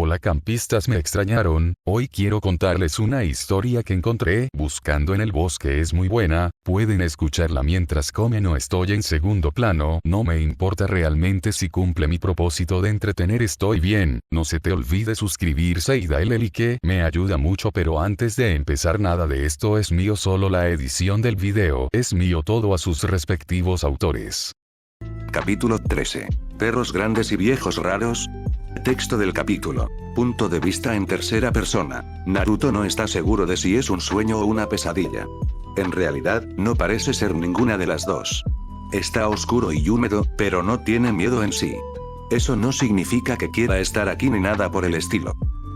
Hola campistas, me extrañaron. Hoy quiero contarles una historia que encontré buscando en el bosque. Es muy buena, pueden escucharla mientras comen o estoy en segundo plano. No me importa realmente si cumple mi propósito de entretener, estoy bien. No se te olvide suscribirse y darle like, me ayuda mucho. Pero antes de empezar, nada de esto es mío, solo la edición del video es mío, todo a sus respectivos autores. Capítulo 13. Perros grandes y viejos raros. Texto del capítulo. Punto de vista en tercera persona. Naruto no está seguro de si es un sueño o una pesadilla. En realidad, no parece ser ninguna de las dos. Está oscuro y húmedo, pero no tiene miedo en sí. Eso no significa que quiera estar aquí ni nada por el estilo.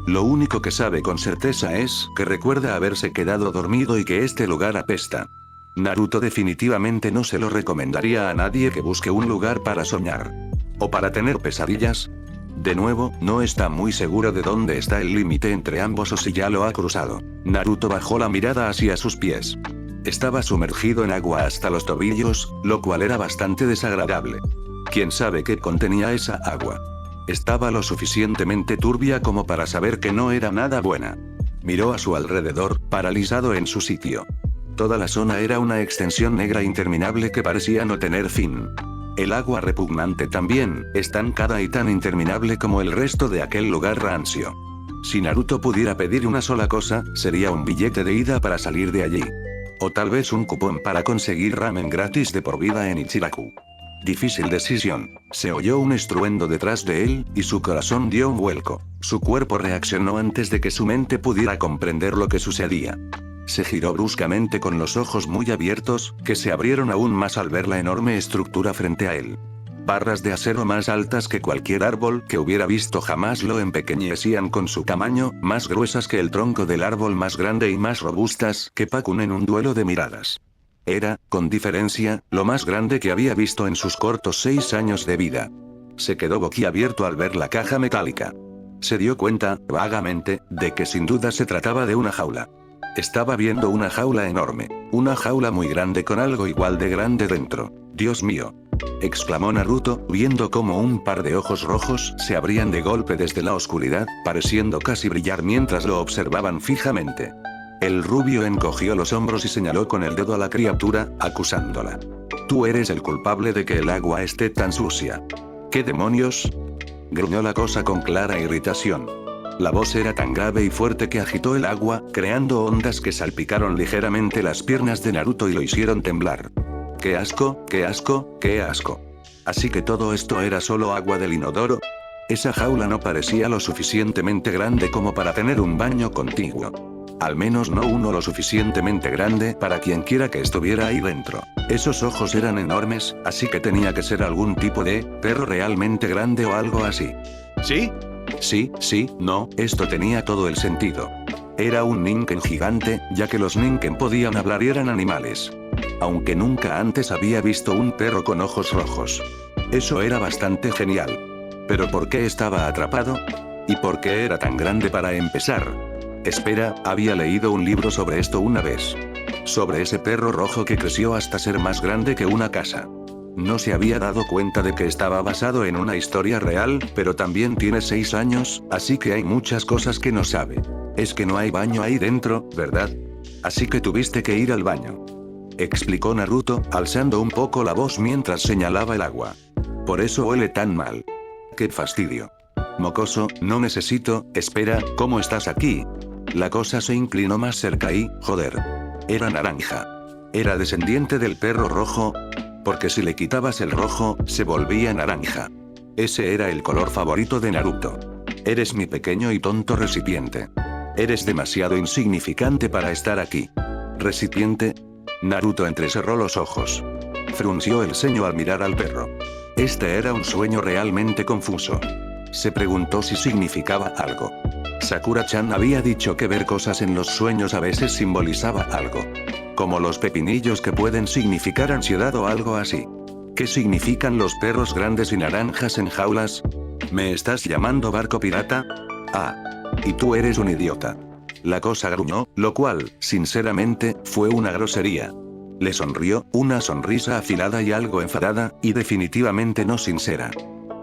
Lo único que sabe con certeza es que recuerda haberse quedado dormido y que este lugar apesta. Naruto definitivamente no se lo recomendaría a nadie que busque un lugar para soñar. ¿O para tener pesadillas? De nuevo, no está muy seguro de dónde está el límite entre ambos o si ya lo ha cruzado. Naruto bajó la mirada hacia sus pies. Estaba sumergido en agua hasta los tobillos, lo cual era bastante desagradable. ¿Quién sabe qué contenía esa agua? Estaba lo suficientemente turbia como para saber que no era nada buena. Miró a su alrededor, paralizado en su sitio. Toda la zona era una extensión negra interminable que parecía no tener fin. El agua repugnante también, estancada y tan interminable como el resto de aquel lugar rancio. Si Naruto pudiera pedir una sola cosa, sería un billete de ida para salir de allí. O tal vez un cupón para conseguir ramen gratis de por vida en Ichiraku. Difícil decisión. Se oyó un estruendo detrás de él, y su corazón dio un vuelco. Su cuerpo reaccionó antes de que su mente pudiera comprender lo que sucedía. Se giró bruscamente con los ojos muy abiertos, que se abrieron aún más al ver la enorme estructura frente a él. Barras de acero más altas que cualquier árbol que hubiera visto jamás lo empequeñecían con su tamaño, más gruesas que el tronco del árbol más grande y más robustas que Pakun en un duelo de miradas. Era, con diferencia, lo más grande que había visto en sus cortos 6 años de vida. Se quedó boquiabierto al ver la caja metálica. Se dio cuenta, vagamente, de que sin duda se trataba de una jaula. Estaba viendo una jaula enorme. Una jaula muy grande con algo igual de grande dentro. ¡Dios mío!, exclamó Naruto, viendo cómo un par de ojos rojos se abrían de golpe desde la oscuridad, pareciendo casi brillar mientras lo observaban fijamente. El rubio encogió los hombros y señaló con el dedo a la criatura, acusándola. «Tú eres el culpable de que el agua esté tan sucia». «¿Qué demonios?», gruñó la cosa con clara irritación. La voz era tan grave y fuerte que agitó el agua, creando ondas que salpicaron ligeramente las piernas de Naruto y lo hicieron temblar. ¡Qué asco, qué asco, qué asco! ¿Así que todo esto era solo agua del inodoro? Esa jaula no parecía lo suficientemente grande como para tener un baño contiguo. Al menos no uno lo suficientemente grande para quien quiera que estuviera ahí dentro. Esos ojos eran enormes, así que tenía que ser algún tipo de perro realmente grande o algo así. ¿Sí? Sí, no, esto tenía todo el sentido. Era un Ninken gigante, ya que los Ninken podían hablar y eran animales. Aunque nunca antes había visto un perro con ojos rojos. Eso era bastante genial. ¿Pero por qué estaba atrapado? ¿Y por qué era tan grande para empezar? Espera, había leído un libro sobre esto una vez. Sobre ese perro rojo que creció hasta ser más grande que una casa. No se había dado cuenta de que estaba basado en una historia real, pero también tiene 6 años, así que hay muchas cosas que no sabe. Es que no hay baño ahí dentro, ¿verdad? Así que tuviste que ir al baño. Explicó Naruto, alzando un poco la voz mientras señalaba el agua. Por eso huele tan mal. ¡Qué fastidio! Mocoso, no necesito, espera, ¿cómo estás aquí? La cosa se inclinó más cerca y, joder. Era naranja. ¿Era descendiente del perro rojo? Porque si le quitabas el rojo, se volvía naranja. Ese era el color favorito de Naruto. Eres mi pequeño y tonto recipiente. Eres demasiado insignificante para estar aquí. ¿Recipiente? Naruto entrecerró los ojos. Frunció el ceño al mirar al perro. Este era un sueño realmente confuso. Se preguntó si significaba algo. Sakura-chan había dicho que ver cosas en los sueños a veces simbolizaba algo. Como los pepinillos que pueden significar ansiedad o algo así. ¿Qué significan los perros grandes y naranjas en jaulas? ¿Me estás llamando barco pirata? Ah. Y tú eres un idiota. La cosa gruñó, lo cual, sinceramente, fue una grosería. Le sonrió, una sonrisa afilada y algo enfadada, y definitivamente no sincera.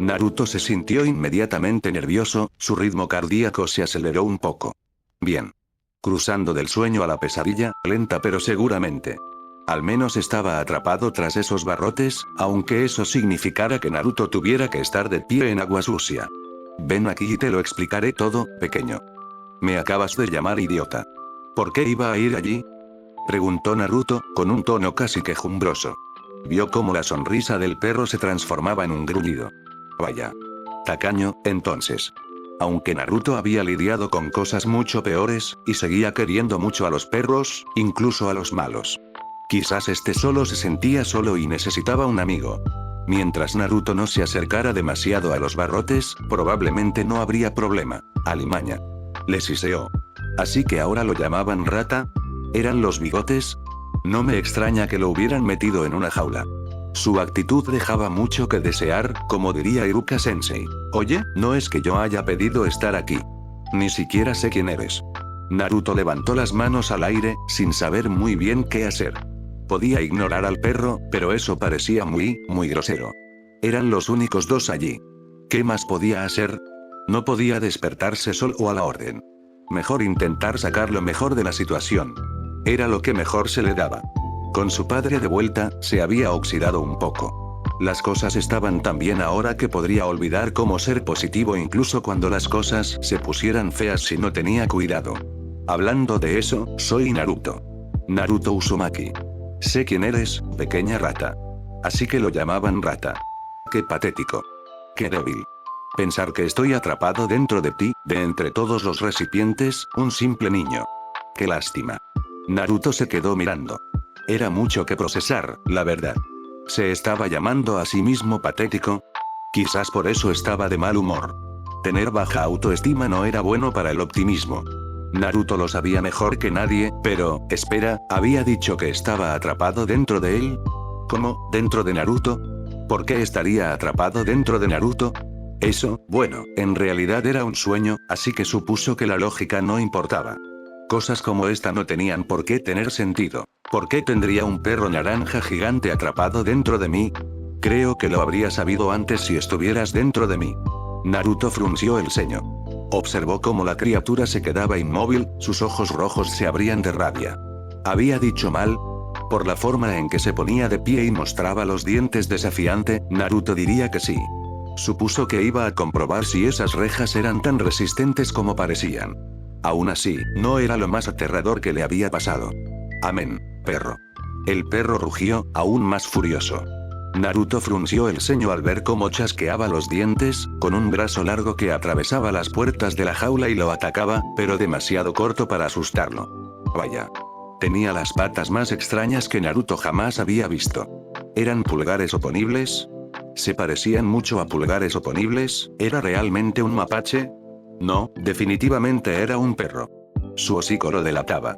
Naruto se sintió inmediatamente nervioso, su ritmo cardíaco se aceleró un poco. Bien. Cruzando del sueño a la pesadilla, lenta pero seguramente. Al menos estaba atrapado tras esos barrotes, aunque eso significara que Naruto tuviera que estar de pie en agua sucia. Ven aquí y te lo explicaré todo, pequeño. Me acabas de llamar idiota. ¿Por qué iba a ir allí? Preguntó Naruto, con un tono casi quejumbroso. Vio cómo la sonrisa del perro se transformaba en un gruñido. Vaya. Tacaño, entonces. Aunque Naruto había lidiado con cosas mucho peores, y seguía queriendo mucho a los perros, incluso a los malos. Quizás este solo se sentía solo y necesitaba un amigo. Mientras Naruto no se acercara demasiado a los barrotes, probablemente no habría problema. Alimaña. Le siseó. Así que ahora lo llamaban rata. ¿Eran los bigotes? No me extraña que lo hubieran metido en una jaula. Su actitud dejaba mucho que desear, como diría Iruka Sensei. Oye, no es que yo haya pedido estar aquí. Ni siquiera sé quién eres. Naruto levantó las manos al aire, sin saber muy bien qué hacer. Podía ignorar al perro, pero eso parecía muy grosero. Eran los únicos dos allí. ¿Qué más podía hacer? No podía despertarse solo a la orden. Mejor intentar sacar lo mejor de la situación. Era lo que mejor se le daba. Con su padre de vuelta, se había oxidado un poco. Las cosas estaban tan bien ahora que podría olvidar cómo ser positivo incluso cuando las cosas se pusieran feas si no tenía cuidado. Hablando de eso, soy Naruto. Naruto Uzumaki. Sé quién eres, pequeña rata. Así que lo llamaban rata. Qué patético. Qué débil. Pensar que estoy atrapado dentro de ti, de entre todos los recipientes, un simple niño. Qué lástima. Naruto se quedó mirando. Era mucho que procesar, la verdad. ¿Se estaba llamando a sí mismo patético? Quizás por eso estaba de mal humor. Tener baja autoestima no era bueno para el optimismo. Naruto lo sabía mejor que nadie, pero, espera, ¿había dicho que estaba atrapado dentro de él? ¿Cómo, dentro de Naruto? ¿Por qué estaría atrapado dentro de Naruto? Eso, bueno, en realidad era un sueño, así que supuso que la lógica no importaba. Cosas como esta no tenían por qué tener sentido. ¿Por qué tendría un perro naranja gigante atrapado dentro de mí? Creo que lo habría sabido antes si estuvieras dentro de mí. Naruto frunció el ceño. Observó cómo la criatura se quedaba inmóvil, sus ojos rojos se abrían de rabia. ¿Había dicho mal? Por la forma en que se ponía de pie y mostraba los dientes desafiante, Naruto diría que sí. Supuso que iba a comprobar si esas rejas eran tan resistentes como parecían. Aún así, no era lo más aterrador que le había pasado. Amén, perro. El perro rugió, aún más furioso. Naruto frunció el ceño al ver cómo chasqueaba los dientes, con un brazo largo que atravesaba las puertas de la jaula y lo atacaba, pero demasiado corto para asustarlo. Vaya. Tenía las patas más extrañas que Naruto jamás había visto. ¿Eran pulgares oponibles? ¿Se parecían mucho a pulgares oponibles? ¿Era realmente un mapache? No, definitivamente era un perro. Su hocico lo delataba.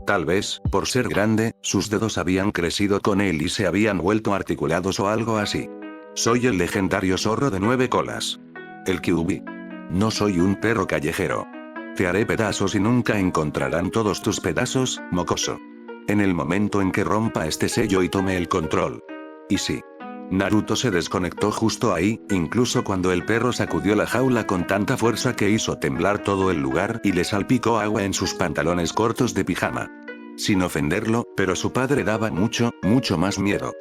Tal vez, por ser grande, sus dedos habían crecido con él y se habían vuelto articulados o algo así. Soy el legendario zorro de 9 colas. El Kyuubi. No soy un perro callejero. Te haré pedazos y nunca encontrarán todos tus pedazos, mocoso. En el momento en que rompa este sello y tome el control. Y sí. Naruto se desconectó justo ahí, incluso cuando el perro sacudió la jaula con tanta fuerza que hizo temblar todo el lugar y le salpicó agua en sus pantalones cortos de pijama. Sin ofenderlo, pero su padre daba mucho más miedo.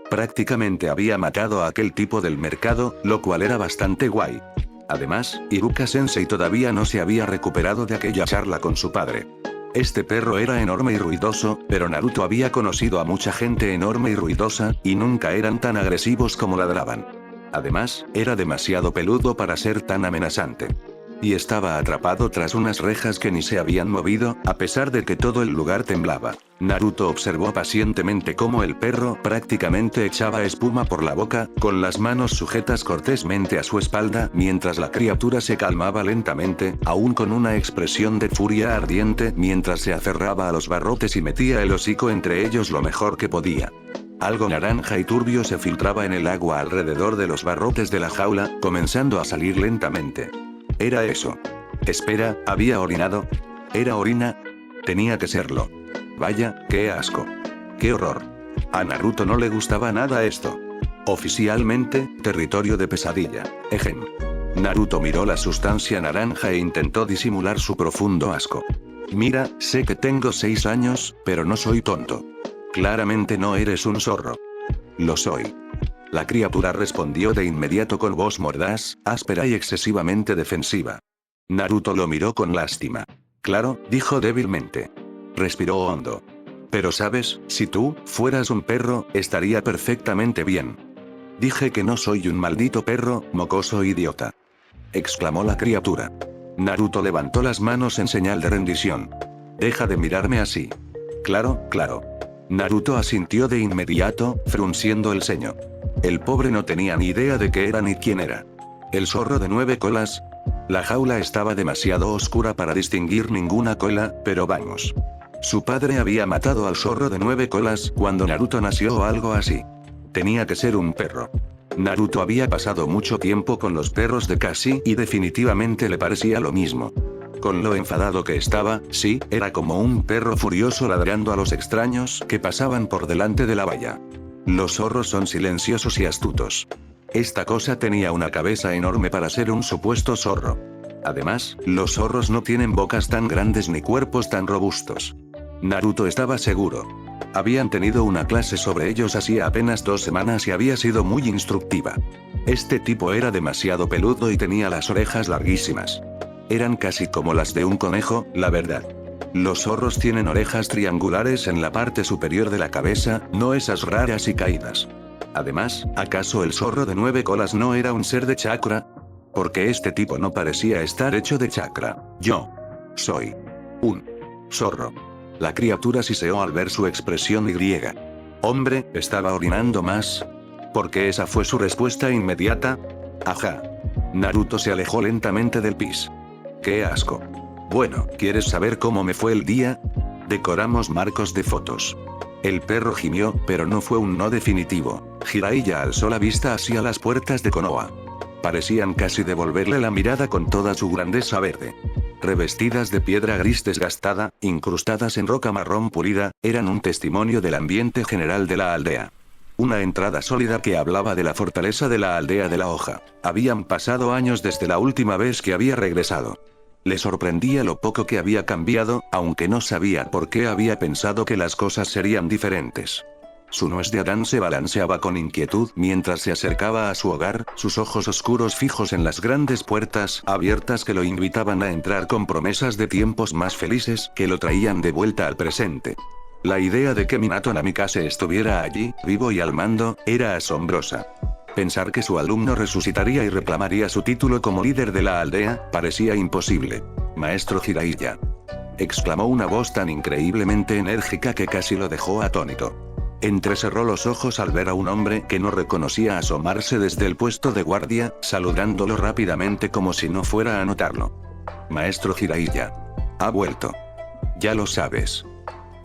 Prácticamente había matado a aquel tipo del mercado, lo cual era bastante guay. Además, Iruka Sensei todavía no se había recuperado de aquella charla con su padre. Este perro era enorme y ruidoso, pero Naruto había conocido a mucha gente enorme y ruidosa, y nunca eran tan agresivos como ladraban. Además, era demasiado peludo para ser tan amenazante. Y estaba atrapado tras unas rejas que ni se habían movido, a pesar de que todo el lugar temblaba. Naruto observó pacientemente cómo el perro prácticamente echaba espuma por la boca, con las manos sujetas cortésmente a su espalda, mientras la criatura se calmaba lentamente, aún con una expresión de furia ardiente, mientras se aferraba a los barrotes y metía el hocico entre ellos lo mejor que podía. Algo naranja y turbio se filtraba en el agua alrededor de los barrotes de la jaula, comenzando a salir lentamente. Era eso. Espera, ¿había orinado? ¿Era orina? Tenía que serlo. Vaya, qué asco. Qué horror. A Naruto no le gustaba nada esto. Oficialmente, territorio de pesadilla. Ejem. Naruto miró la sustancia naranja e intentó disimular su profundo asco. Mira, sé que tengo 6 años, pero no soy tonto. Claramente no eres un zorro. Lo soy. La criatura respondió de inmediato con voz mordaz, áspera y excesivamente defensiva. Naruto lo miró con lástima. Claro, dijo débilmente. Respiró hondo. Pero sabes, si tú fueras un perro, estaría perfectamente bien. Dije que no soy un maldito perro, mocoso idiota. Exclamó la criatura. Naruto levantó las manos en señal de rendición. Deja de mirarme así. Claro, claro. Naruto asintió de inmediato, frunciendo el ceño. El pobre no tenía ni idea de qué era ni quién era. ¿El zorro de 9 colas? La jaula estaba demasiado oscura para distinguir ninguna cola, pero vamos. Su padre había matado al zorro de 9 colas cuando Naruto nació o algo así. Tenía que ser un perro. Naruto había pasado mucho tiempo con los perros de Kashi y definitivamente le parecía lo mismo. Con lo enfadado que estaba, sí, era como un perro furioso ladrando a los extraños que pasaban por delante de la valla. Los zorros son silenciosos y astutos. Esta cosa tenía una cabeza enorme para ser un supuesto zorro. Además, los zorros no tienen bocas tan grandes ni cuerpos tan robustos. Naruto estaba seguro. Habían tenido una clase sobre ellos hacía apenas 2 semanas y había sido muy instructiva. Este tipo era demasiado peludo y tenía las orejas larguísimas. Eran casi como las de un conejo, la verdad. Los zorros tienen orejas triangulares en la parte superior de la cabeza, no esas raras y caídas. Además, ¿acaso el zorro de 9 colas no era un ser de chakra? Porque este tipo no parecía estar hecho de chakra. Yo soy un zorro. La criatura siseó al ver su expresión griega. Hombre, ¿estaba orinando más? Porque esa fue su respuesta inmediata. Ajá. Naruto se alejó lentamente del pis. ¡Qué asco! Bueno, ¿quieres saber cómo me fue el día? Decoramos marcos de fotos. El perro gimió, pero no fue un no definitivo. Jiraiya alzó la vista hacia las puertas de Konoha. Parecían casi devolverle la mirada con toda su grandeza verde. Revestidas de piedra gris desgastada, incrustadas en roca marrón pulida, eran un testimonio del ambiente general de la aldea. Una entrada sólida que hablaba de la fortaleza de la aldea de la hoja. Habían pasado años desde la última vez que había regresado. Le sorprendía lo poco que había cambiado, aunque no sabía por qué había pensado que las cosas serían diferentes. Su nuez de Adán se balanceaba con inquietud mientras se acercaba a su hogar, sus ojos oscuros fijos en las grandes puertas abiertas que lo invitaban a entrar con promesas de tiempos más felices que lo traían de vuelta al presente. La idea de que Minato Namikaze estuviera allí, vivo y al mando, era asombrosa. Pensar que su alumno resucitaría y reclamaría su título como líder de la aldea, parecía imposible. Maestro Jiraiya. Exclamó una voz tan increíblemente enérgica que casi lo dejó atónito. Entrecerró los ojos al ver a un hombre que no reconocía asomarse desde el puesto de guardia, saludándolo rápidamente como si no fuera a notarlo. Maestro Jiraiya. Ha vuelto. Ya lo sabes.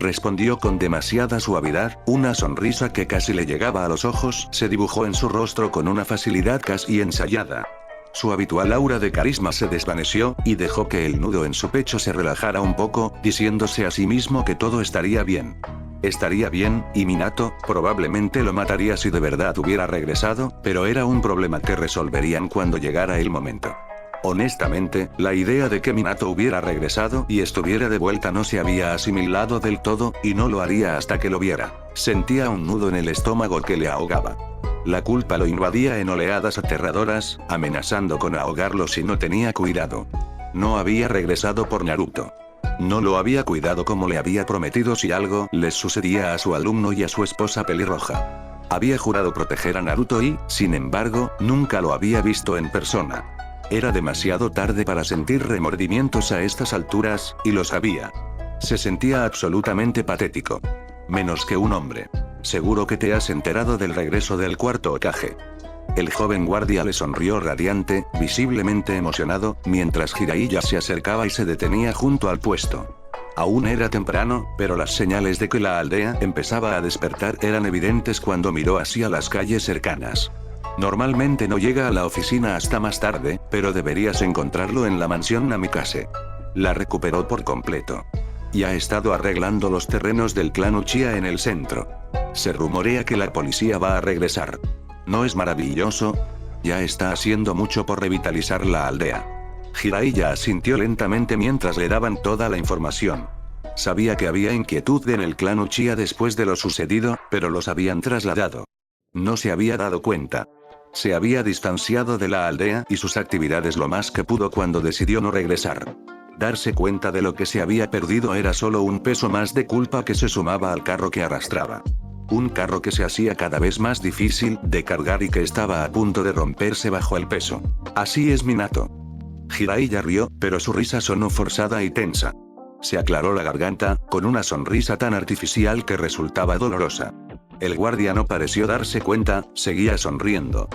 Respondió con demasiada suavidad, una sonrisa que casi le llegaba a los ojos se dibujó en su rostro con una facilidad casi ensayada. Su habitual aura de carisma se desvaneció, y dejó que el nudo en su pecho se relajara un poco, diciéndose a sí mismo que todo estaría bien. Estaría bien, y Minato, probablemente lo mataría si de verdad hubiera regresado, pero era un problema que resolverían cuando llegara el momento. Honestamente, la idea de que Minato hubiera regresado y estuviera de vuelta no se había asimilado del todo, y no lo haría hasta que lo viera. Sentía un nudo en el estómago que le ahogaba. La culpa lo invadía en oleadas aterradoras, amenazando con ahogarlo si no tenía cuidado. No había regresado por Naruto. No lo había cuidado como le había prometido si algo les sucedía a su alumno y a su esposa pelirroja. Había jurado proteger a Naruto y, sin embargo, nunca lo había visto en persona. Era demasiado tarde para sentir remordimientos a estas alturas, y lo sabía. Se sentía absolutamente patético. Menos que un hombre. Seguro que te has enterado del regreso del cuarto Hokage. El joven guardia le sonrió radiante, visiblemente emocionado, mientras Jiraiya se acercaba y se detenía junto al puesto. Aún era temprano, pero las señales de que la aldea empezaba a despertar eran evidentes cuando miró hacia las calles cercanas. Normalmente no llega a la oficina hasta más tarde, pero deberías encontrarlo en la mansión Namikaze. La recuperó por completo. Y ha estado arreglando los terrenos del clan Uchiha en el centro. Se rumorea que la policía va a regresar. ¿No es maravilloso? Ya está haciendo mucho por revitalizar la aldea. Jiraiya asintió lentamente mientras le daban toda la información. Sabía que había inquietud en el clan Uchiha después de lo sucedido, pero los habían trasladado. No se había dado cuenta. Se había distanciado de la aldea y sus actividades lo más que pudo cuando decidió no regresar. Darse cuenta de lo que se había perdido era solo un peso más de culpa que se sumaba al carro que arrastraba. Un carro que se hacía cada vez más difícil de cargar y que estaba a punto de romperse bajo el peso. Así es Minato. Jiraiya rió, pero su risa sonó forzada y tensa. Se aclaró la garganta, con una sonrisa tan artificial que resultaba dolorosa. El guardia no pareció darse cuenta, seguía sonriendo.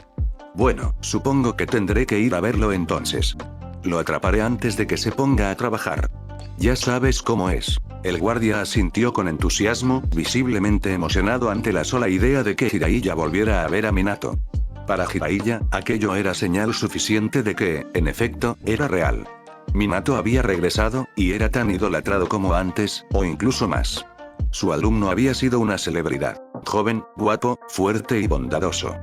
Bueno, supongo que tendré que ir a verlo entonces. Lo atraparé antes de que se ponga a trabajar. Ya sabes cómo es. El guardia asintió con entusiasmo, visiblemente emocionado ante la sola idea de que Jiraiya volviera a ver a Minato. Para Jiraiya, aquello era señal suficiente de que, en efecto, era real. Minato había regresado, y era tan idolatrado como antes, o incluso más. Su alumno había sido una celebridad. Joven, guapo, fuerte y bondadoso.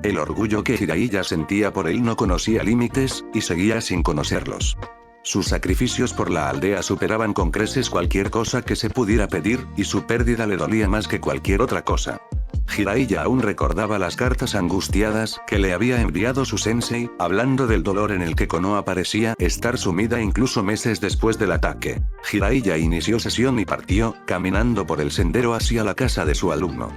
El orgullo que Jiraiya sentía por él no conocía límites, y seguía sin conocerlos. Sus sacrificios por la aldea superaban con creces cualquier cosa que se pudiera pedir, y su pérdida le dolía más que cualquier otra cosa. Jiraiya aún recordaba las cartas angustiadas que le había enviado su sensei, hablando del dolor en el que Konoha parecía estar sumida incluso meses después del ataque. Jiraiya inició sesión y partió, caminando por el sendero hacia la casa de su alumno.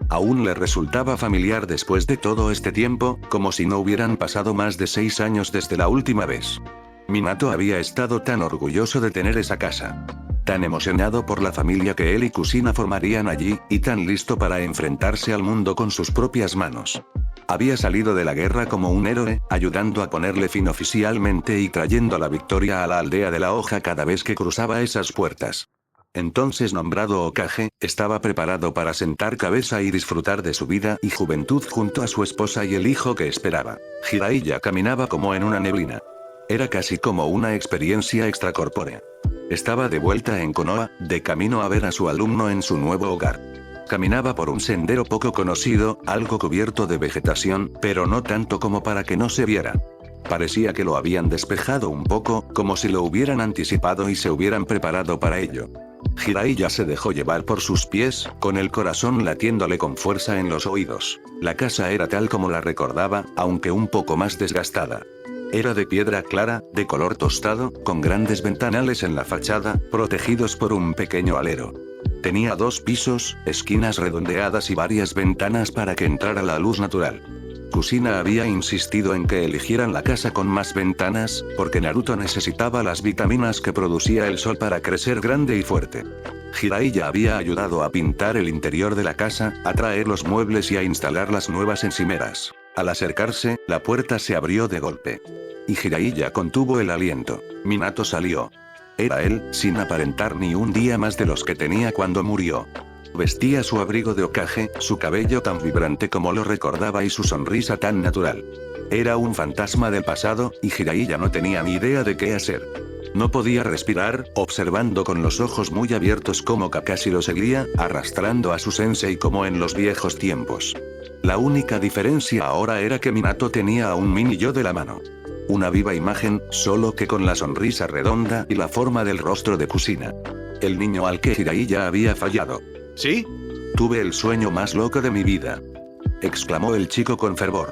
Aún le resultaba familiar después de todo este tiempo, como si no hubieran pasado más de 6 años desde la última vez. Minato había estado tan orgulloso de tener esa casa. Tan emocionado por la familia que él y Kusina formarían allí, y tan listo para enfrentarse al mundo con sus propias manos. Había salido de la guerra como un héroe, ayudando a ponerle fin oficialmente y trayendo la victoria a la aldea de la hoja cada vez que cruzaba esas puertas. Entonces nombrado Hokage, estaba preparado para sentar cabeza y disfrutar de su vida y juventud junto a su esposa y el hijo que esperaba. Jiraiya caminaba como en una neblina. Era casi como una experiencia extracorpórea. Estaba de vuelta en Konoha, de camino a ver a su alumno en su nuevo hogar. Caminaba por un sendero poco conocido, algo cubierto de vegetación, pero no tanto como para que no se viera. Parecía que lo habían despejado un poco, como si lo hubieran anticipado y se hubieran preparado para ello. Jiraiya se dejó llevar por sus pies, con el corazón latiéndole con fuerza en los oídos. La casa era tal como la recordaba, aunque un poco más desgastada. Era de piedra clara, de color tostado, con grandes ventanales en la fachada, protegidos por un pequeño alero. Tenía 2 pisos, esquinas redondeadas y varias ventanas para que entrara la luz natural. Kusina había insistido en que eligieran la casa con más ventanas, porque Naruto necesitaba las vitaminas que producía el sol para crecer grande y fuerte. Jiraiya había ayudado a pintar el interior de la casa, a traer los muebles y a instalar las nuevas encimeras. Al acercarse, la puerta se abrió de golpe. Y Jiraiya contuvo el aliento. Minato salió. Era él, sin aparentar ni un día más de los que tenía cuando murió. Vestía su abrigo de Hokage, su cabello tan vibrante como lo recordaba y su sonrisa tan natural. Era un fantasma del pasado, y Jiraiya no tenía ni idea de qué hacer. No podía respirar, observando con los ojos muy abiertos cómo Kakashi lo seguía, arrastrando a su sensei como en los viejos tiempos. La única diferencia ahora era que Minato tenía a un mini yo de la mano. Una viva imagen, solo que con la sonrisa redonda y la forma del rostro de Kusina. El niño al que Jiraiya había fallado. ¿Sí? Tuve el sueño más loco de mi vida, exclamó el chico con fervor.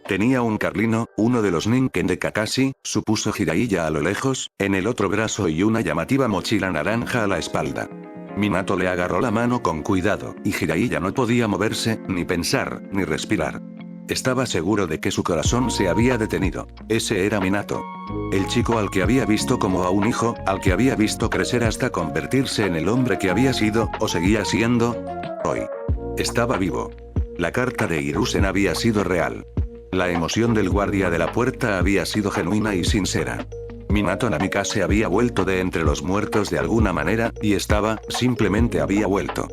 Tenía un carlino, uno de los ninken de Kakashi, supuso Jiraiya a lo lejos, en el otro brazo y una llamativa mochila naranja a la espalda. Minato le agarró la mano con cuidado, y Jiraiya no podía moverse, ni pensar, ni respirar. Estaba seguro de que su corazón se había detenido. Ese era Minato. El chico al que había visto como a un hijo, al que había visto crecer hasta convertirse en el hombre que había sido, o seguía siendo, hoy. Estaba vivo. La carta de Hiruzen había sido real. La emoción del guardia de la puerta había sido genuina y sincera. Minato Namikaze había vuelto de entre los muertos de alguna manera, y simplemente había vuelto.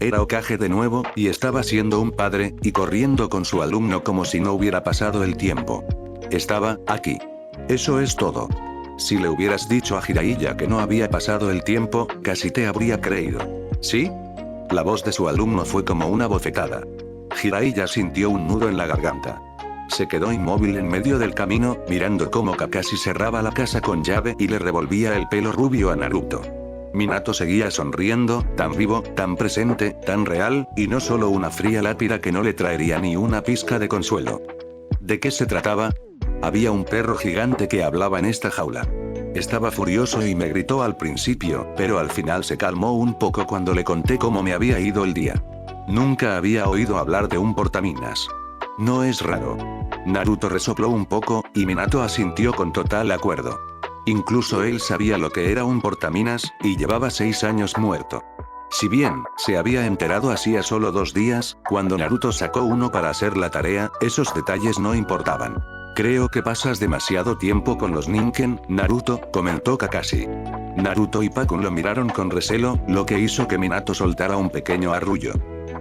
Era Hokage de nuevo, y estaba siendo un padre, y corriendo con su alumno como si no hubiera pasado el tiempo. Estaba aquí. Eso es todo. Si le hubieras dicho a Jiraiya que no había pasado el tiempo, casi te habría creído. ¿Sí? La voz de su alumno fue como una bofetada. Jiraiya sintió un nudo en la garganta. Se quedó inmóvil en medio del camino, mirando cómo Kakashi cerraba la casa con llave y le revolvía el pelo rubio a Naruto. Minato seguía sonriendo, tan vivo, tan presente, tan real, y no solo una fría lápida que no le traería ni una pizca de consuelo. ¿De qué se trataba? Había un perro gigante que hablaba en esta jaula. Estaba furioso y me gritó al principio, pero al final se calmó un poco cuando le conté cómo me había ido el día. Nunca había oído hablar de un portaminas. No es raro. Naruto resopló un poco, y Minato asintió con total acuerdo. Incluso él sabía lo que era un portaminas, y llevaba 6 años muerto. Si bien, se había enterado hacía solo 2 días, cuando Naruto sacó uno para hacer la tarea, esos detalles no importaban. Creo que pasas demasiado tiempo con los Ninken, Naruto, comentó Kakashi. Naruto y Pakun lo miraron con recelo, lo que hizo que Minato soltara un pequeño arrullo.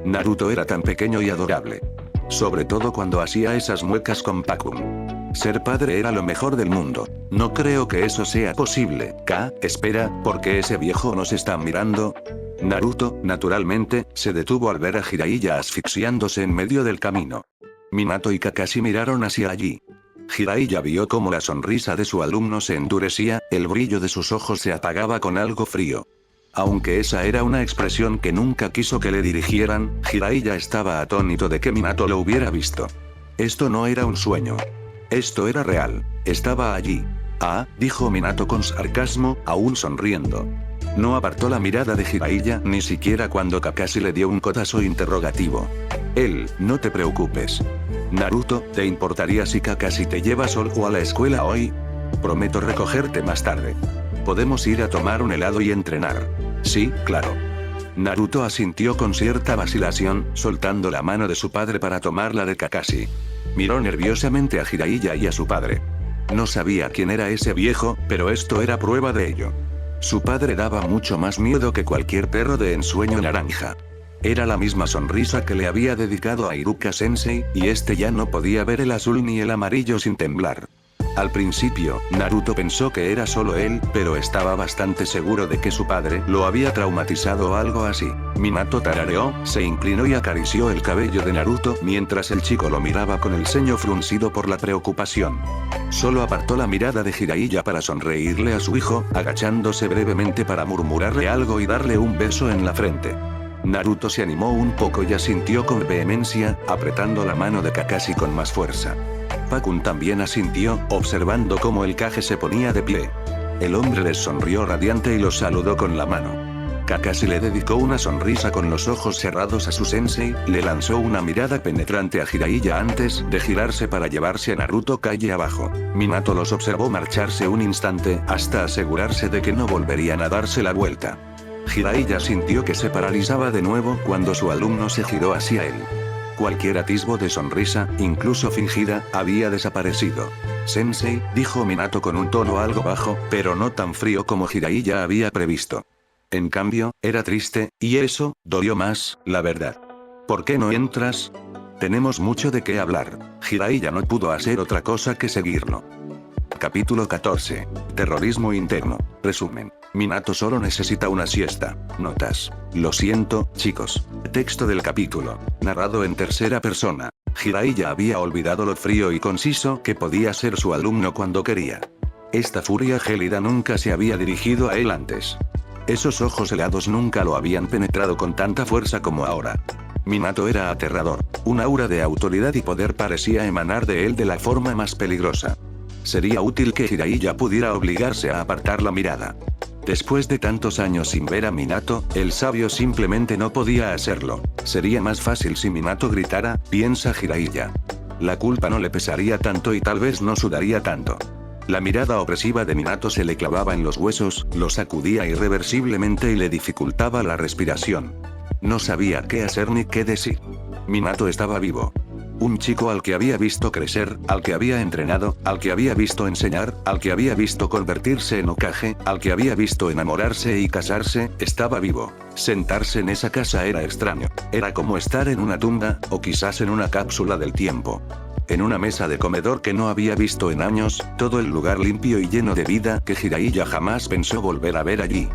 Naruto era tan pequeño y adorable. Sobre todo cuando hacía esas muecas con Pakun. Ser padre era lo mejor del mundo. No creo que eso sea posible. Espera, ¿por qué ese viejo nos está mirando? Naruto, naturalmente, se detuvo al ver a Jiraiya asfixiándose en medio del camino. Minato y Kakashi miraron hacia allí. Jiraiya vio cómo la sonrisa de su alumno se endurecía, el brillo de sus ojos se apagaba con algo frío. Aunque esa era una expresión que nunca quiso que le dirigieran, Jiraiya estaba atónito de que Minato lo hubiera visto. Esto no era un sueño. Esto era real. Estaba allí. Dijo Minato con sarcasmo, aún sonriendo. No apartó la mirada de Jiraiya ni siquiera cuando Kakashi le dio un codazo interrogativo. No te preocupes. Naruto, ¿te importaría si Kakashi te lleva solo a la escuela hoy? Prometo recogerte más tarde. Podemos ir a tomar un helado y entrenar. Sí, claro. Naruto asintió con cierta vacilación, soltando la mano de su padre para tomar la de Kakashi. Miró nerviosamente a Jiraiya y a su padre. No sabía quién era ese viejo, pero esto era prueba de ello. Su padre daba mucho más miedo que cualquier perro de ensueño naranja. Era la misma sonrisa que le había dedicado a Iruka-sensei, y este ya no podía ver el azul ni el amarillo sin temblar. Al principio, Naruto pensó que era solo él, pero estaba bastante seguro de que su padre lo había traumatizado o algo así. Minato tarareó, se inclinó y acarició el cabello de Naruto mientras el chico lo miraba con el ceño fruncido por la preocupación. Solo apartó la mirada de Jiraiya para sonreírle a su hijo, agachándose brevemente para murmurarle algo y darle un beso en la frente. Naruto se animó un poco y asintió con vehemencia, apretando la mano de Kakashi con más fuerza. Pakun también asintió, observando cómo el Kage se ponía de pie. El hombre les sonrió radiante y los saludó con la mano. Kakashi le dedicó una sonrisa con los ojos cerrados a su sensei, le lanzó una mirada penetrante a Jiraiya antes de girarse para llevarse a Naruto calle abajo. Minato los observó marcharse un instante, hasta asegurarse de que no volverían a darse la vuelta. Jiraiya sintió que se paralizaba de nuevo cuando su alumno se giró hacia él. Cualquier atisbo de sonrisa, incluso fingida, había desaparecido. Sensei, dijo Minato con un tono algo bajo, pero no tan frío como Jiraiya había previsto. En cambio, era triste, y eso, dolió más, la verdad. ¿Por qué no entras? Tenemos mucho de qué hablar. Jiraiya no pudo hacer otra cosa que seguirlo. Capítulo 14. Terrorismo interno. Resumen. Minato solo necesita una siesta. Notas. Lo siento, chicos. Texto del capítulo. Narrado en tercera persona. Jiraiya había olvidado lo frío y conciso que podía ser su alumno cuando quería. Esta furia gélida nunca se había dirigido a él antes. Esos ojos helados nunca lo habían penetrado con tanta fuerza como ahora. Minato era aterrador. Un aura de autoridad y poder parecía emanar de él de la forma más peligrosa. Sería útil que Jiraiya pudiera obligarse a apartar la mirada. Después de tantos años sin ver a Minato, el sabio simplemente no podía hacerlo. Sería más fácil si Minato gritara, piensa Jiraiya. La culpa no le pesaría tanto y tal vez no sudaría tanto. La mirada opresiva de Minato se le clavaba en los huesos, lo sacudía irreversiblemente y le dificultaba la respiración. No sabía qué hacer ni qué decir. Minato estaba vivo. Un chico al que había visto crecer, al que había entrenado, al que había visto enseñar, al que había visto convertirse en Hokage, al que había visto enamorarse y casarse, estaba vivo. Sentarse en esa casa era extraño. Era como estar en una tumba, o quizás en una cápsula del tiempo. En una mesa de comedor que no había visto en años, todo el lugar limpio y lleno de vida que Jiraiya jamás pensó volver a ver allí.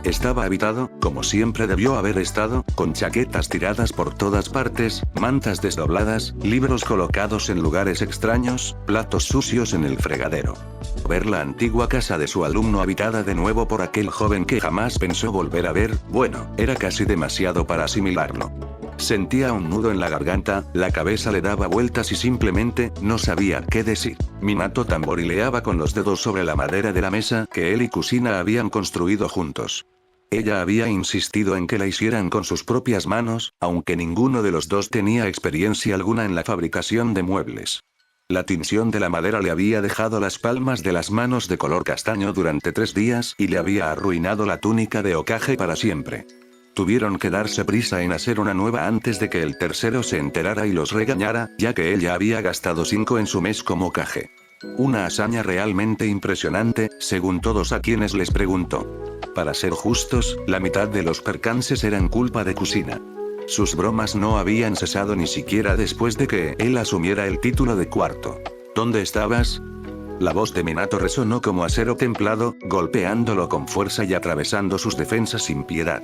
Estaba habitado, como siempre debió haber estado, con chaquetas tiradas por todas partes, mantas desdobladas, libros colocados en lugares extraños, platos sucios en el fregadero. Ver la antigua casa de su alumno habitada de nuevo por aquel joven que jamás pensó volver a ver, bueno, era casi demasiado para asimilarlo. Sentía un nudo en la garganta, la cabeza le daba vueltas y simplemente no sabía qué decir. Minato tamborileaba con los dedos sobre la madera de la mesa que él y Kusina habían construido juntos. Ella había insistido en que la hicieran con sus propias manos, aunque ninguno de los dos tenía experiencia alguna en la fabricación de muebles. La tinción de la madera le había dejado las palmas de las manos de color castaño durante 3 días y le había arruinado la túnica de Hokage para siempre. Tuvieron que darse prisa en hacer una nueva antes de que el tercero se enterara y los regañara, ya que él ya había gastado 5 en su mes como Hokage. Una hazaña realmente impresionante, según todos a quienes les preguntó. Para ser justos, la mitad de los percances eran culpa de Kusina. Sus bromas no habían cesado ni siquiera después de que él asumiera el título de cuarto. ¿Dónde estabas? La voz de Minato resonó como acero templado, golpeándolo con fuerza y atravesando sus defensas sin piedad.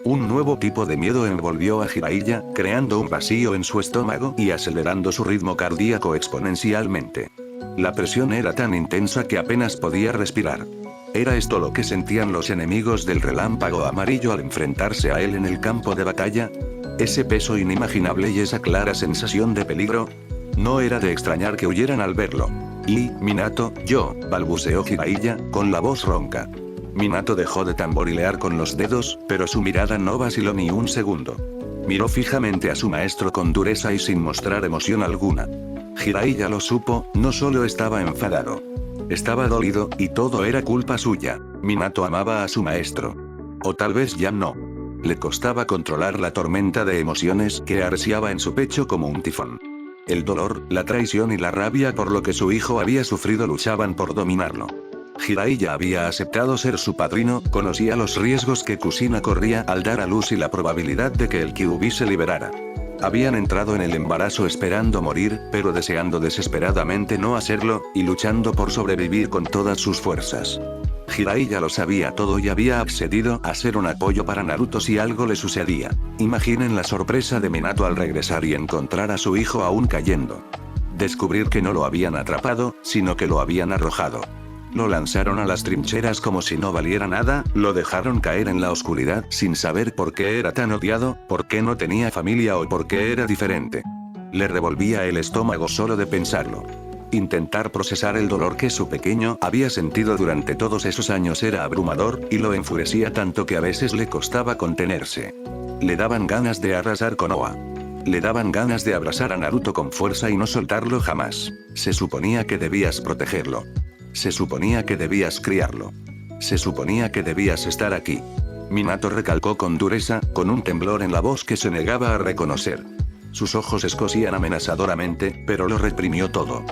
Un nuevo tipo de miedo envolvió a Jiraiya, creando un vacío en su estómago y acelerando su ritmo cardíaco exponencialmente. La presión era tan intensa que apenas podía respirar. ¿Era esto lo que sentían los enemigos del relámpago amarillo al enfrentarse a él en el campo de batalla? ¿Ese peso inimaginable y esa clara sensación de peligro? No era de extrañar que huyeran al verlo. Minato, balbuceó Jiraiya, con la voz ronca. Minato dejó de tamborilear con los dedos, pero su mirada no vaciló ni un segundo. Miró fijamente a su maestro con dureza y sin mostrar emoción alguna. Jiraiya lo supo, no solo estaba enfadado. Estaba dolido, y todo era culpa suya. Minato amaba a su maestro. O tal vez ya no. Le costaba controlar la tormenta de emociones que arreciaba en su pecho como un tifón. El dolor, la traición y la rabia por lo que su hijo había sufrido luchaban por dominarlo. Jiraiya había aceptado ser su padrino, conocía los riesgos que Kusina corría al dar a luz y la probabilidad de que el Kyuubi se liberara. Habían entrado en el embarazo esperando morir, pero deseando desesperadamente no hacerlo, y luchando por sobrevivir con todas sus fuerzas. Jiraiya lo sabía todo y había accedido a ser un apoyo para Naruto si algo le sucedía. Imaginen la sorpresa de Minato al regresar y encontrar a su hijo aún cayendo. Descubrir que no lo habían atrapado, sino que lo habían arrojado. Lo lanzaron a las trincheras como si no valiera nada, lo dejaron caer en la oscuridad sin saber por qué era tan odiado, por qué no tenía familia o por qué era diferente. Le revolvía el estómago solo de pensarlo. Intentar procesar el dolor que su pequeño había sentido durante todos esos años era abrumador, y lo enfurecía tanto que a veces le costaba contenerse. Le daban ganas de arrasar con Konoha. Le daban ganas de abrazar a Naruto con fuerza y no soltarlo jamás. Se suponía que debías protegerlo. Se suponía que debías criarlo. Se suponía que debías estar aquí. Minato recalcó con dureza, con un temblor en la voz que se negaba a reconocer. Sus ojos escocían amenazadoramente, pero lo reprimió todo.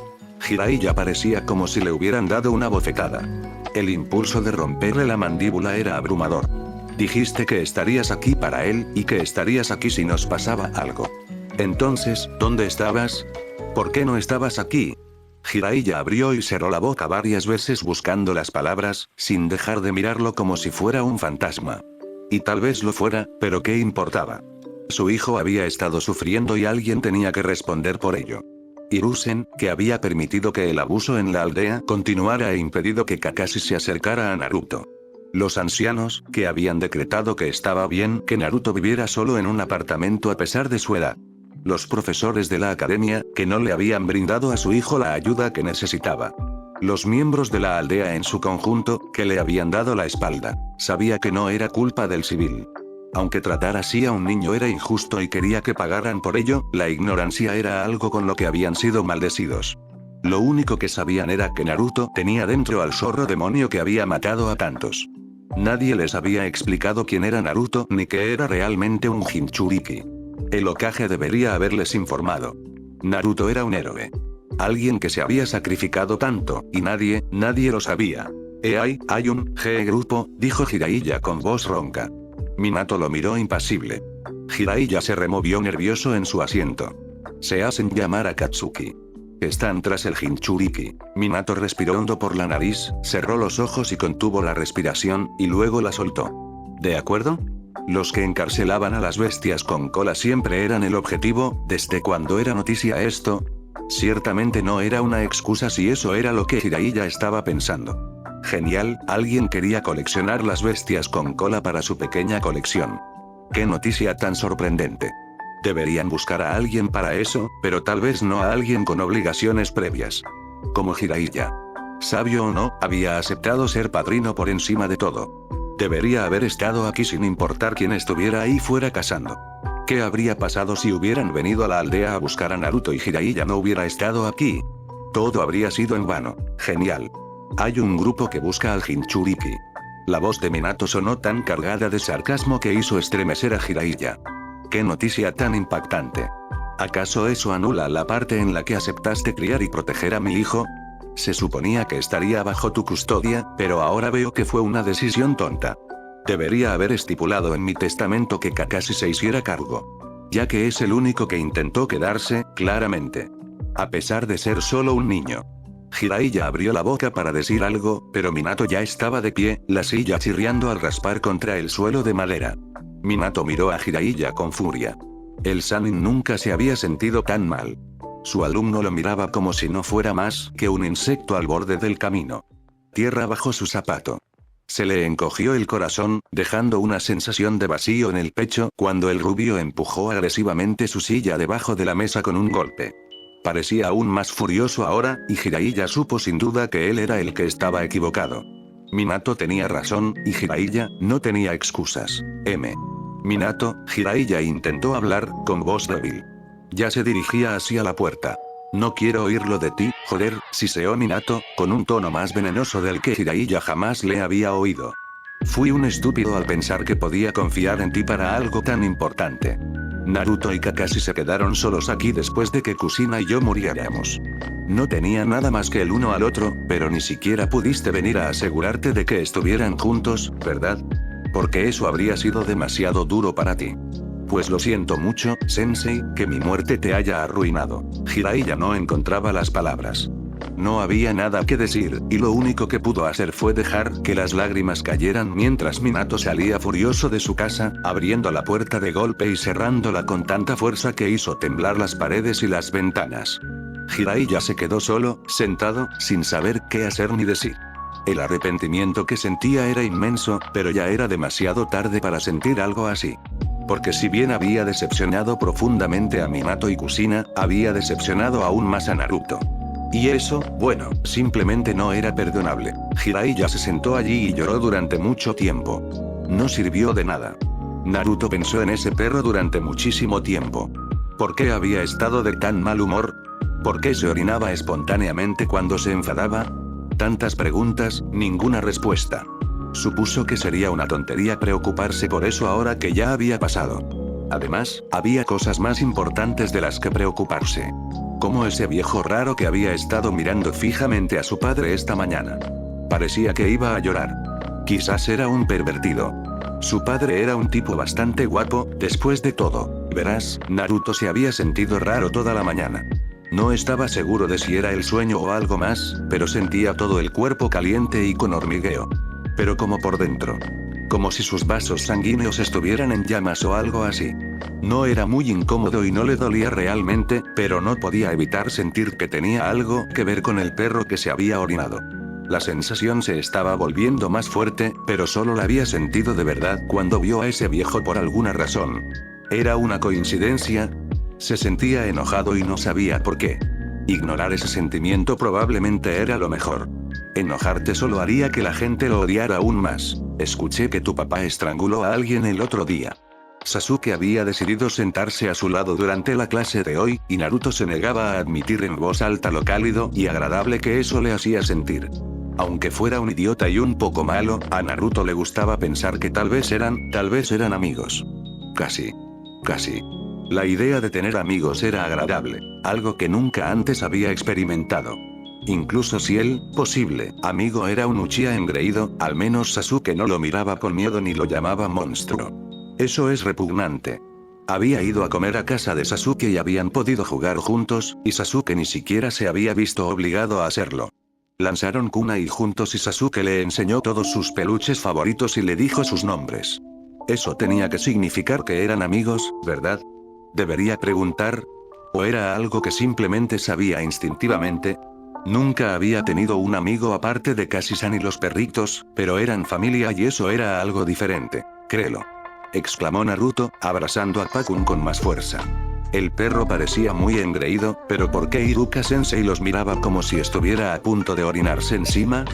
Jiraiya parecía como si le hubieran dado una bofetada. El impulso de romperle la mandíbula era abrumador. Dijiste que estarías aquí para él, y que estarías aquí si nos pasaba algo. Entonces, ¿dónde estabas? ¿Por qué no estabas aquí? Jiraiya abrió y cerró la boca varias veces buscando las palabras, sin dejar de mirarlo como si fuera un fantasma. Y tal vez lo fuera, pero ¿qué importaba? Su hijo había estado sufriendo y alguien tenía que responder por ello. Hiruzen, que había permitido que el abuso en la aldea continuara e impedido que Kakashi se acercara a Naruto. Los ancianos, que habían decretado que estaba bien que Naruto viviera solo en un apartamento a pesar de su edad. Los profesores de la academia, que no le habían brindado a su hijo la ayuda que necesitaba. Los miembros de la aldea en su conjunto, que le habían dado la espalda. Sabía que no era culpa del civil. Aunque tratar así a un niño era injusto y quería que pagaran por ello, la ignorancia era algo con lo que habían sido maldecidos. Lo único que sabían era que Naruto tenía dentro al zorro demonio que había matado a tantos. Nadie les había explicado quién era Naruto ni que era realmente un Jinchuriki. El Hokage debería haberles informado. Naruto era un héroe. Alguien que se había sacrificado tanto, y nadie lo sabía. Hay un grupo, dijo Jiraiya con voz ronca. Minato lo miró impasible. Jiraiya se removió nervioso en su asiento. Se hacen llamar Akatsuki. Están tras el Jinchuriki. Minato respiró hondo por la nariz, cerró los ojos y contuvo la respiración, y luego la soltó. ¿De acuerdo? Los que encarcelaban a las bestias con cola siempre eran el objetivo, ¿desde cuando era noticia esto? Ciertamente no era una excusa si eso era lo que Jiraiya estaba pensando. Genial, alguien quería coleccionar las bestias con cola para su pequeña colección. ¡Qué noticia tan sorprendente! Deberían buscar a alguien para eso, pero tal vez no a alguien con obligaciones previas. Como Jiraiya. Sabio o no, había aceptado ser padrino por encima de todo. Debería haber estado aquí sin importar quién estuviera ahí fuera cazando. ¿Qué habría pasado si hubieran venido a la aldea a buscar a Naruto y Jiraiya no hubiera estado aquí? Todo habría sido en vano. Genial. Hay un grupo que busca al Jinchuriki. La voz de Minato sonó tan cargada de sarcasmo que hizo estremecer a Jiraiya. ¡Qué noticia tan impactante! ¿Acaso eso anula la parte en la que aceptaste criar y proteger a mi hijo? Se suponía que estaría bajo tu custodia, pero ahora veo que fue una decisión tonta. Debería haber estipulado en mi testamento que Kakashi se hiciera cargo. Ya que es el único que intentó quedarse, claramente. A pesar de ser solo un niño. Jiraiya abrió la boca para decir algo, pero Minato ya estaba de pie, la silla chirriando al raspar contra el suelo de madera. Minato miró a Jiraiya con furia. El Sannin nunca se había sentido tan mal. Su alumno lo miraba como si no fuera más que un insecto al borde del camino. Tierra bajo su zapato. Se le encogió el corazón, dejando una sensación de vacío en el pecho cuando el rubio empujó agresivamente su silla debajo de la mesa con un golpe. Parecía aún más furioso ahora, y Jiraiya supo sin duda que él era el que estaba equivocado. Minato tenía razón, y Jiraiya no tenía excusas. Minato, Jiraiya intentó hablar, con voz débil. Ya se dirigía hacia la puerta. No quiero oírlo de ti, joder, siseó Minato, con un tono más venenoso del que Jiraiya jamás le había oído. Fui un estúpido al pensar que podía confiar en ti para algo tan importante. Naruto y Kakashi se quedaron solos aquí después de que Kushina y yo muriéramos. No tenía nada más que el uno al otro, pero ni siquiera pudiste venir a asegurarte de que estuvieran juntos, ¿verdad? Porque eso habría sido demasiado duro para ti. Pues lo siento mucho, Sensei, que mi muerte te haya arruinado. Jiraiya no encontraba las palabras. No había nada que decir, y lo único que pudo hacer fue dejar que las lágrimas cayeran mientras Minato salía furioso de su casa, abriendo la puerta de golpe y cerrándola con tanta fuerza que hizo temblar las paredes y las ventanas. Jiraiya se quedó solo, sentado, sin saber qué hacer ni decir. El arrepentimiento que sentía era inmenso, pero ya era demasiado tarde para sentir algo así. Porque si bien había decepcionado profundamente a Minato y Kushina, había decepcionado aún más a Naruto. Y eso, bueno, simplemente no era perdonable. Jiraiya se sentó allí y lloró durante mucho tiempo. No sirvió de nada. Naruto pensó en ese perro durante muchísimo tiempo. ¿Por qué había estado de tan mal humor? ¿Por qué se orinaba espontáneamente cuando se enfadaba? Tantas preguntas, ninguna respuesta. Supuso que sería una tontería preocuparse por eso ahora que ya había pasado. Además, había cosas más importantes de las que preocuparse. Como ese viejo raro que había estado mirando fijamente a su padre esta mañana. Parecía que iba a llorar. Quizás era un pervertido. Su padre era un tipo bastante guapo, después de todo. Verás, Naruto se había sentido raro toda la mañana. No estaba seguro de si era el sueño o algo más, pero sentía todo el cuerpo caliente y con hormigueo. Pero como por dentro. Como si sus vasos sanguíneos estuvieran en llamas o algo así. No era muy incómodo y no le dolía realmente, pero no podía evitar sentir que tenía algo que ver con el perro que se había orinado. La sensación se estaba volviendo más fuerte, pero solo la había sentido de verdad cuando vio a ese viejo por alguna razón. ¿Era una coincidencia? Se sentía enojado y no sabía por qué. Ignorar ese sentimiento probablemente era lo mejor. Enojarte solo haría que la gente lo odiara aún más. Escuché que tu papá estranguló a alguien el otro día. Sasuke había decidido sentarse a su lado durante la clase de hoy, y Naruto se negaba a admitir en voz alta lo cálido y agradable que eso le hacía sentir. Aunque fuera un idiota y un poco malo, a Naruto le gustaba pensar que tal vez eran amigos. Casi. La idea de tener amigos era agradable, algo que nunca antes había experimentado. Incluso si el posible amigo era un Uchiha engreído, al menos Sasuke no lo miraba con miedo ni lo llamaba monstruo. Eso es repugnante. Había ido a comer a casa de Sasuke y habían podido jugar juntos, y Sasuke ni siquiera se había visto obligado a hacerlo. Lanzaron kunai juntos y Sasuke le enseñó todos sus peluches favoritos y le dijo sus nombres. Eso tenía que significar que eran amigos, ¿verdad? ¿Debería preguntar? ¿O era algo que simplemente sabía instintivamente? Nunca había tenido un amigo aparte de Kasisan y los perritos, pero eran familia y eso era algo diferente, créelo. Exclamó Naruto, abrazando a Pakun con más fuerza. El perro parecía muy engreído, pero ¿por qué Iruka-sensei los miraba como si estuviera a punto de orinarse encima?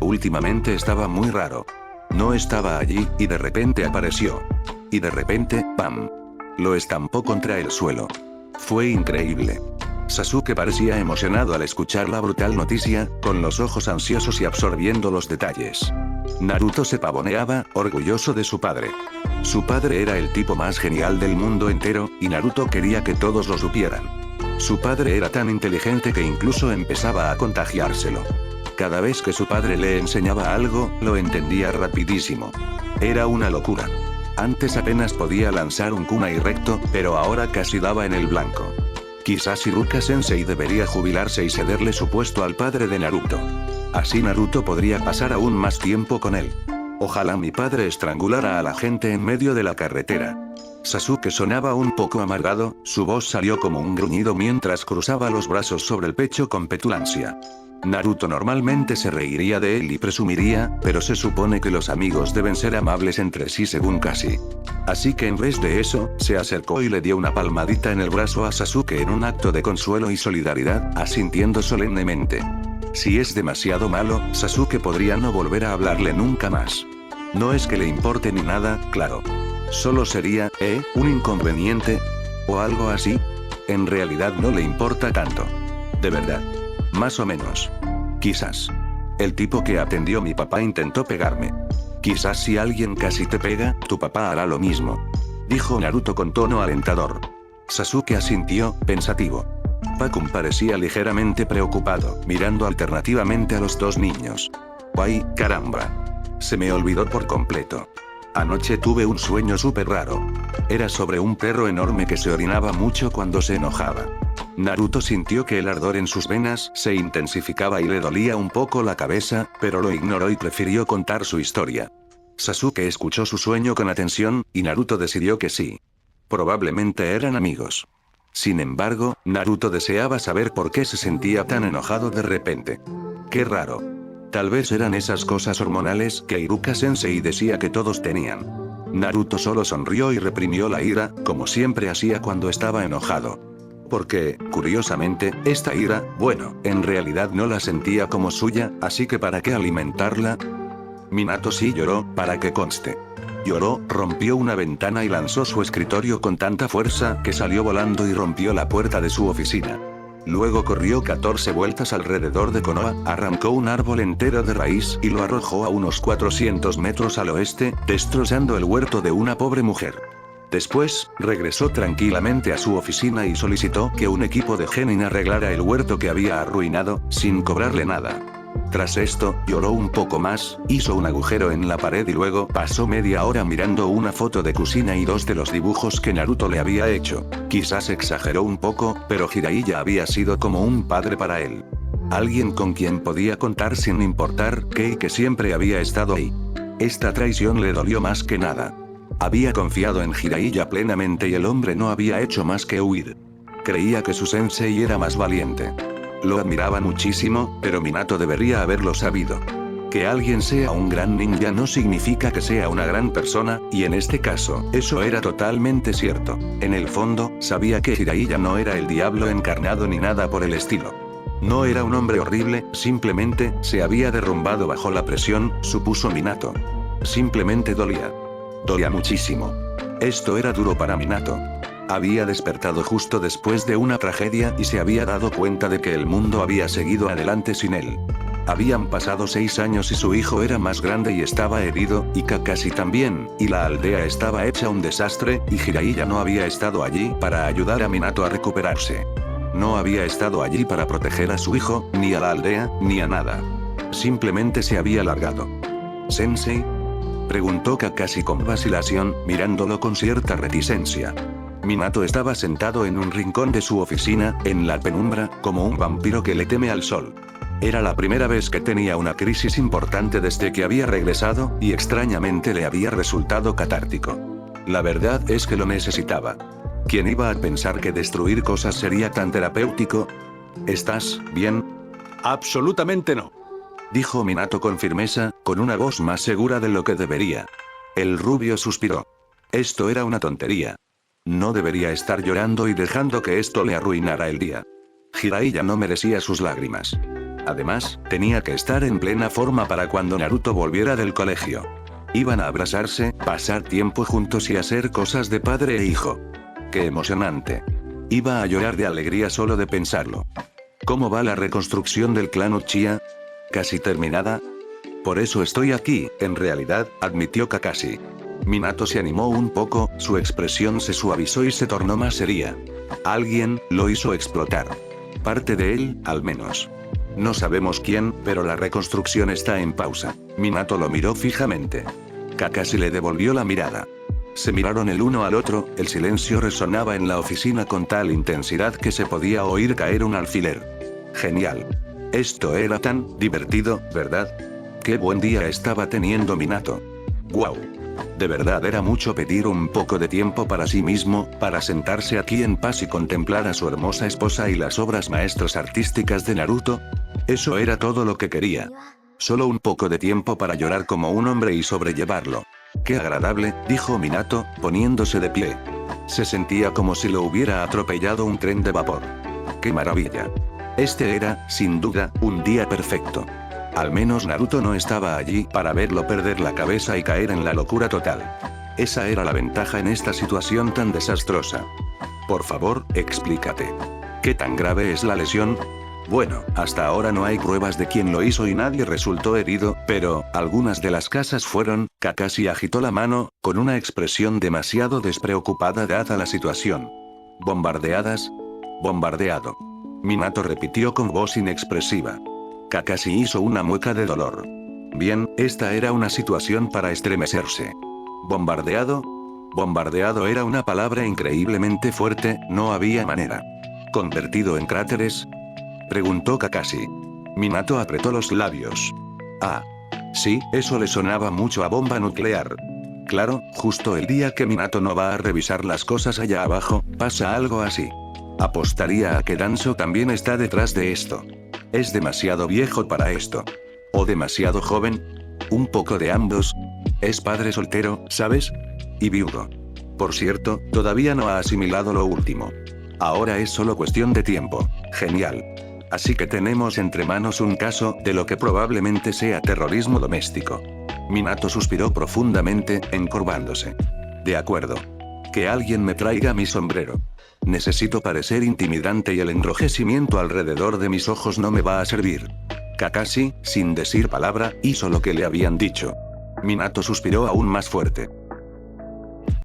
Últimamente estaba muy raro. No estaba allí, y de repente apareció. Y de repente, ¡pam! Lo estampó contra el suelo. Fue increíble. Sasuke parecía emocionado al escuchar la brutal noticia, con los ojos ansiosos y absorbiendo los detalles. Naruto se pavoneaba, orgulloso de su padre. Su padre era el tipo más genial del mundo entero, y Naruto quería que todos lo supieran. Su padre era tan inteligente que incluso empezaba a contagiárselo. Cada vez que su padre le enseñaba algo, lo entendía rapidísimo. Era una locura. Antes apenas podía lanzar un kunai recto, pero ahora casi daba en el blanco. Quizás Iruka-sensei debería jubilarse y cederle su puesto al padre de Naruto. Así Naruto podría pasar aún más tiempo con él. Ojalá mi padre estrangulara a la gente en medio de la carretera. Sasuke sonaba un poco amargado, su voz salió como un gruñido mientras cruzaba los brazos sobre el pecho con petulancia. Naruto normalmente se reiría de él y presumiría, pero se supone que los amigos deben ser amables entre sí según Kasi. Así que en vez de eso, se acercó y le dio una palmadita en el brazo a Sasuke en un acto de consuelo y solidaridad, asintiendo solemnemente. Si es demasiado malo, Sasuke podría no volver a hablarle nunca más. No es que le importe ni nada, claro. Solo sería, un inconveniente. O algo así. En realidad no le importa tanto. De verdad. Más o menos. Quizás. El tipo que atendió mi papá intentó pegarme. Quizás si alguien casi te pega, tu papá hará lo mismo. Dijo Naruto con tono alentador. Sasuke asintió, pensativo. Pakun parecía ligeramente preocupado, mirando alternativamente a los dos niños. ¡Ay, caramba! Se me olvidó por completo. Anoche tuve un sueño súper raro. Era sobre un perro enorme que se orinaba mucho cuando se enojaba. Naruto sintió que el ardor en sus venas se intensificaba y le dolía un poco la cabeza, pero lo ignoró y prefirió contar su historia. Sasuke escuchó su sueño con atención, y Naruto decidió que sí. Probablemente eran amigos. Sin embargo, Naruto deseaba saber por qué se sentía tan enojado de repente. Qué raro. Tal vez eran esas cosas hormonales que Iruka-sensei decía que todos tenían. Naruto solo sonrió y reprimió la ira, como siempre hacía cuando estaba enojado. Porque, curiosamente, esta ira, bueno, en realidad no la sentía como suya, así que ¿para qué alimentarla? Minato sí lloró, para que conste. Lloró, rompió una ventana y lanzó su escritorio con tanta fuerza que salió volando y rompió la puerta de su oficina. Luego corrió 14 vueltas alrededor de Konoha, arrancó un árbol entero de raíz y lo arrojó a unos 400 metros al oeste, destrozando el huerto de una pobre mujer. Después, regresó tranquilamente a su oficina y solicitó que un equipo de Genin arreglara el huerto que había arruinado, sin cobrarle nada. Tras esto, lloró un poco más, hizo un agujero en la pared y luego pasó media hora mirando una foto de Kushina y 2 de los dibujos que Naruto le había hecho. Quizás exageró un poco, pero Jiraiya había sido como un padre para él. Alguien con quien podía contar sin importar qué y que siempre había estado ahí. Esta traición le dolió más que nada. Había confiado en Jiraiya plenamente y el hombre no había hecho más que huir. Creía que su sensei era más valiente. Lo admiraba muchísimo, pero Minato debería haberlo sabido. Que alguien sea un gran ninja no significa que sea una gran persona, y en este caso, eso era totalmente cierto. En el fondo, sabía que Jiraiya no era el diablo encarnado ni nada por el estilo. No era un hombre horrible, simplemente, se había derrumbado bajo la presión, supuso Minato. Simplemente dolía. Dolía muchísimo. Esto era duro para Minato. Había despertado justo después de una tragedia y se había dado cuenta de que el mundo había seguido adelante sin él. Habían pasado 6 años y su hijo era más grande y estaba herido, y Kakashi también, y la aldea estaba hecha un desastre, y Jiraiya no había estado allí para ayudar a Minato a recuperarse. No había estado allí para proteger a su hijo, ni a la aldea, ni a nada. Simplemente se había largado. ¿Sensei?, preguntó Kakashi con vacilación, mirándolo con cierta reticencia. Minato estaba sentado en un rincón de su oficina, en la penumbra, como un vampiro que le teme al sol. Era la primera vez que tenía una crisis importante desde que había regresado, y extrañamente le había resultado catártico. La verdad es que lo necesitaba. ¿Quién iba a pensar que destruir cosas sería tan terapéutico? ¿Estás bien? Absolutamente no. Dijo Minato con firmeza, con una voz más segura de lo que debería. El rubio suspiró. Esto era una tontería. No debería estar llorando y dejando que esto le arruinara el día. Jiraiya no merecía sus lágrimas. Además, tenía que estar en plena forma para cuando Naruto volviera del colegio. Iban a abrazarse, pasar tiempo juntos y hacer cosas de padre e hijo. ¡Qué emocionante! Iba a llorar de alegría solo de pensarlo. ¿Cómo va la reconstrucción del clan Uchiha? ¿Casi terminada? Por eso estoy aquí, en realidad, admitió Kakashi. Minato se animó un poco, su expresión se suavizó y se tornó más seria. Alguien lo hizo explotar. Parte de él, al menos. No sabemos quién, pero la reconstrucción está en pausa. Minato lo miró fijamente. Kakashi le devolvió la mirada. Se miraron el uno al otro, el silencio resonaba en la oficina con tal intensidad que se podía oír caer un alfiler. Genial. Esto era tan divertido, ¿verdad? Qué buen día estaba teniendo Minato. ¡Guau! De verdad era mucho pedir un poco de tiempo para sí mismo, para sentarse aquí en paz y contemplar a su hermosa esposa y las obras maestras artísticas de Naruto. Eso era todo lo que quería. Solo un poco de tiempo para llorar como un hombre y sobrellevarlo. ¡Qué agradable!, dijo Minato, poniéndose de pie. Se sentía como si lo hubiera atropellado un tren de vapor. ¡Qué maravilla! Este era, sin duda, un día perfecto. Al menos Naruto no estaba allí para verlo perder la cabeza y caer en la locura total. Esa era la ventaja en esta situación tan desastrosa. Por favor, explícate. ¿Qué tan grave es la lesión? Bueno, hasta ahora no hay pruebas de quién lo hizo y nadie resultó herido, pero, algunas de las casas fueron. Kakashi agitó la mano, con una expresión demasiado despreocupada dada la situación. ¿Bombardeadas? Bombardeado. Minato repitió con voz inexpresiva. Kakashi hizo una mueca de dolor. Bien, esta era una situación para estremecerse. ¿Bombardeado? Bombardeado era una palabra increíblemente fuerte, no había manera. ¿Convertido en cráteres?, preguntó Kakashi. Minato apretó los labios. Ah. Sí, eso le sonaba mucho a bomba nuclear. Claro, justo el día que Minato no va a revisar las cosas allá abajo, pasa algo así. Apostaría a que Danzo también está detrás de esto. Es demasiado viejo para esto. ¿O demasiado joven? Un poco de ambos. Es padre soltero, ¿sabes? Y viudo. Por cierto, todavía no ha asimilado lo último. Ahora es solo cuestión de tiempo. Genial. Así que tenemos entre manos un caso de lo que probablemente sea terrorismo doméstico. Minato suspiró profundamente, encorvándose. De acuerdo. Que alguien me traiga mi sombrero. Necesito parecer intimidante y el enrojecimiento alrededor de mis ojos no me va a servir. Kakashi, sin decir palabra, hizo lo que le habían dicho. Minato suspiró aún más fuerte.